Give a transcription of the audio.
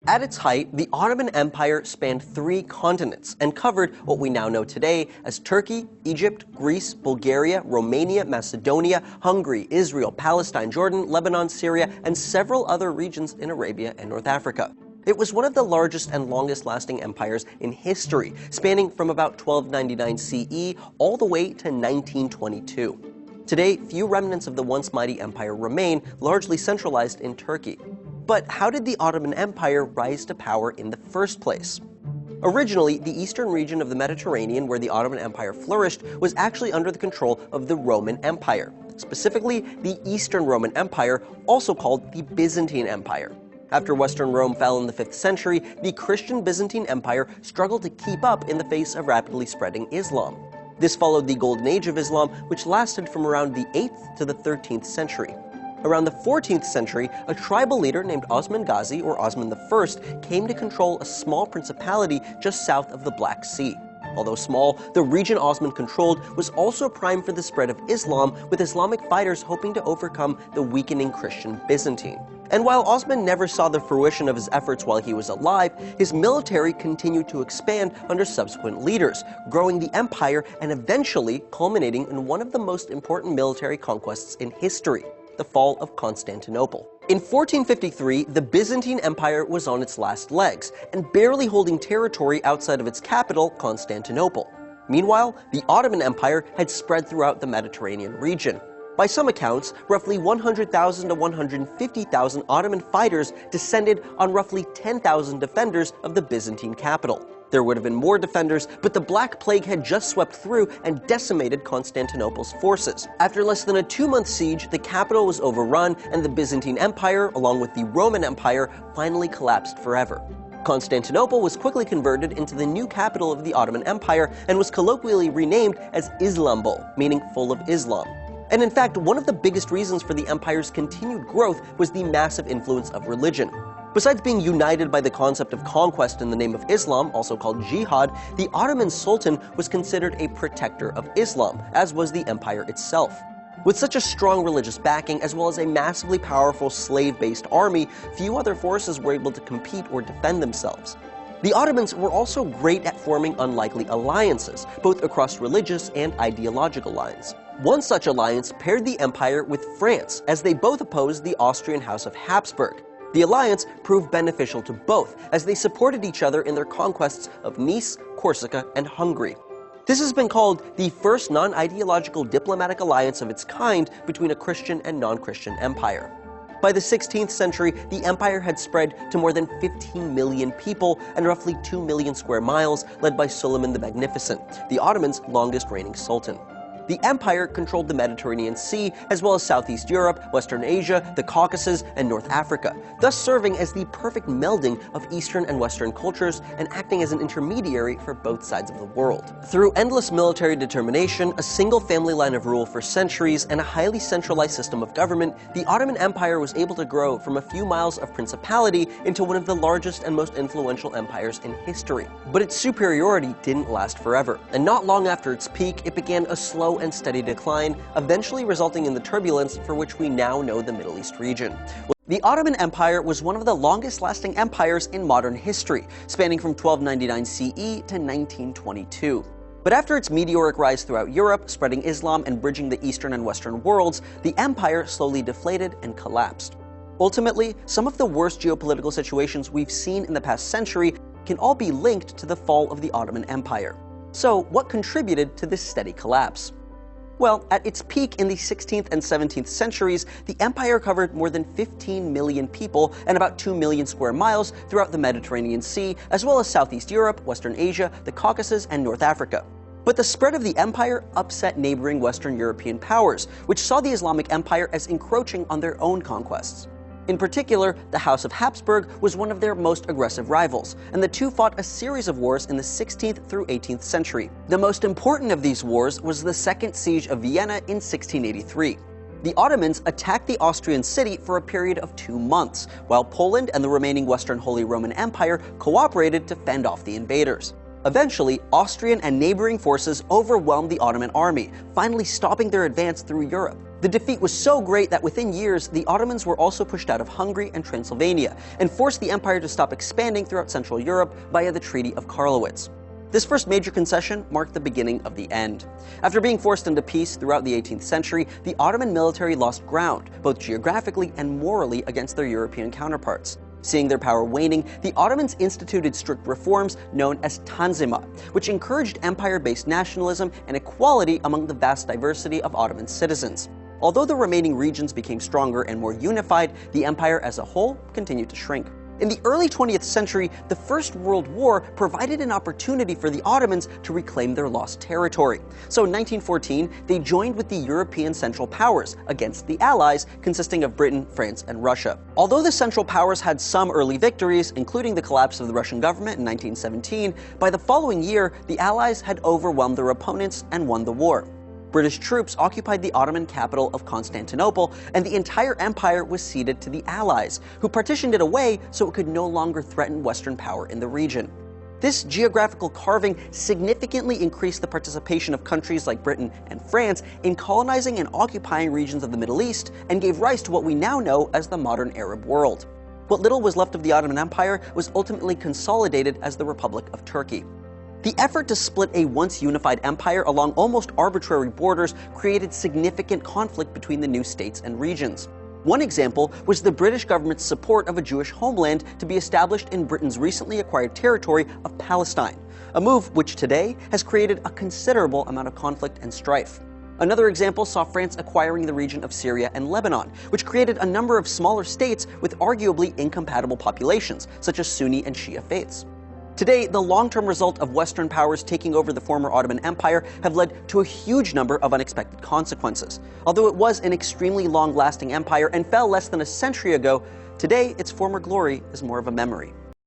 At its height, the Ottoman Empire spanned 3 continents and covered what we now know today as Turkey, Egypt, Greece, Bulgaria, Romania, Macedonia, Hungary, Israel, Palestine, Jordan, Lebanon, Syria, and several other regions in Arabia and North Africa. It was one of the largest and longest-lasting empires in history, spanning from about 1299 CE all the way to 1922. Today, few remnants of the once mighty empire remain, largely centralized in Turkey. But how did the Ottoman Empire rise to power in the first place? Originally, the eastern region of the Mediterranean where the Ottoman Empire flourished was actually under the control of the Roman Empire, specifically the Eastern Roman Empire, also called the Byzantine Empire. After Western Rome fell in the 5th century, the Christian Byzantine Empire struggled to keep up in the face of rapidly spreading Islam. This followed the Golden Age of Islam, which lasted from around the 8th to the 13th century. Around the 14th century, a tribal leader named Osman Ghazi, or Osman I, came to control a small principality just south of the Black Sea. Although small, the region Osman controlled was also primed for the spread of Islam, with Islamic fighters hoping to overcome the weakening Christian Byzantine. And while Osman never saw the fruition of his efforts while he was alive, his military continued to expand under subsequent leaders, growing the empire and eventually culminating in one of the most important military conquests in history: the fall of Constantinople. In 1453, the Byzantine Empire was on its last legs, and barely holding territory outside of its capital, Constantinople. Meanwhile, the Ottoman Empire had spread throughout the Mediterranean region. By some accounts, roughly 100,000 to 150,000 Ottoman fighters descended on roughly 10,000 defenders of the Byzantine capital. There would have been more defenders, but the Black Plague had just swept through and decimated Constantinople's forces. After less than a 2-month siege, the capital was overrun, and the Byzantine Empire, along with the Roman Empire, finally collapsed forever. Constantinople was quickly converted into the new capital of the Ottoman Empire and was colloquially renamed as Islambol, meaning full of Islam. And in fact, one of the biggest reasons for the empire's continued growth was the massive influence of religion. Besides being united by the concept of conquest in the name of Islam, also called jihad, the Ottoman Sultan was considered a protector of Islam, as was the empire itself. With such a strong religious backing, as well as a massively powerful slave-based army, few other forces were able to compete or defend themselves. The Ottomans were also great at forming unlikely alliances, both across religious and ideological lines. One such alliance paired the empire with France, as they both opposed the Austrian House of Habsburg. The alliance proved beneficial to both, as they supported each other in their conquests of Nice, Corsica, and Hungary. This has been called the first non-ideological diplomatic alliance of its kind between a Christian and non-Christian empire. By the 16th century, the empire had spread to more than 15 million people and roughly 2 million square miles, led by Suleiman the Magnificent, the Ottomans' longest reigning sultan. The empire controlled the Mediterranean Sea, as well as Southeast Europe, Western Asia, the Caucasus, and North Africa, thus serving as the perfect melding of Eastern and Western cultures and acting as an intermediary for both sides of the world. Through endless military determination, a single family line of rule for centuries, and a highly centralized system of government, the Ottoman Empire was able to grow from a few miles of principality into one of the largest and most influential empires in history. But its superiority didn't last forever, and not long after its peak, it began a slow and steady decline, eventually resulting in the turbulence for which we now know the Middle East region. The Ottoman Empire was one of the longest-lasting empires in modern history, spanning from 1299 CE to 1922. But after its meteoric rise throughout Europe, spreading Islam and bridging the Eastern and Western worlds, the empire slowly deflated and collapsed. Ultimately, some of the worst geopolitical situations we've seen in the past century can all be linked to the fall of the Ottoman Empire. So, what contributed to this steady collapse? Well, at its peak in the 16th and 17th centuries, the empire covered more than 15 million people and about 2 million square miles throughout the Mediterranean Sea, as well as Southeast Europe, Western Asia, the Caucasus, and North Africa. But the spread of the empire upset neighboring Western European powers, which saw the Islamic Empire as encroaching on their own conquests. In particular, the House of Habsburg was one of their most aggressive rivals, and the two fought a series of wars in the 16th through 18th century. The most important of these wars was the Second Siege of Vienna in 1683. The Ottomans attacked the Austrian city for a period of 2 months, while Poland and the remaining Western Holy Roman Empire cooperated to fend off the invaders. Eventually, Austrian and neighboring forces overwhelmed the Ottoman army, finally stopping their advance through Europe. The defeat was so great that within years, the Ottomans were also pushed out of Hungary and Transylvania, and forced the empire to stop expanding throughout Central Europe via the Treaty of Karlowitz. This first major concession marked the beginning of the end. After being forced into peace throughout the 18th century, the Ottoman military lost ground, both geographically and morally, against their European counterparts. Seeing their power waning, the Ottomans instituted strict reforms known as Tanzimat, which encouraged empire-based nationalism and equality among the vast diversity of Ottoman citizens. Although the remaining regions became stronger and more unified, the empire as a whole continued to shrink. In the early 20th century, the First World War provided an opportunity for the Ottomans to reclaim their lost territory. So in 1914, they joined with the European Central Powers against the Allies, consisting of Britain, France, and Russia. Although the Central Powers had some early victories, including the collapse of the Russian government in 1917, by the following year, the Allies had overwhelmed their opponents and won the war. British troops occupied the Ottoman capital of Constantinople, and the entire empire was ceded to the Allies, who partitioned it away so it could no longer threaten Western power in the region. This geographical carving significantly increased the participation of countries like Britain and France in colonizing and occupying regions of the Middle East, and gave rise to what we now know as the modern Arab world. What little was left of the Ottoman Empire was ultimately consolidated as the Republic of Turkey. The effort to split a once unified empire along almost arbitrary borders created significant conflict between the new states and regions. One example was the British government's support of a Jewish homeland to be established in Britain's recently acquired territory of Palestine, a move which today has created a considerable amount of conflict and strife. Another example saw France acquiring the region of Syria and Lebanon, which created a number of smaller states with arguably incompatible populations, such as Sunni and Shia faiths. Today, the long-term result of Western powers taking over the former Ottoman Empire have led to a huge number of unexpected consequences. Although it was an extremely long-lasting empire and fell less than a century ago, today its former glory is more of a memory.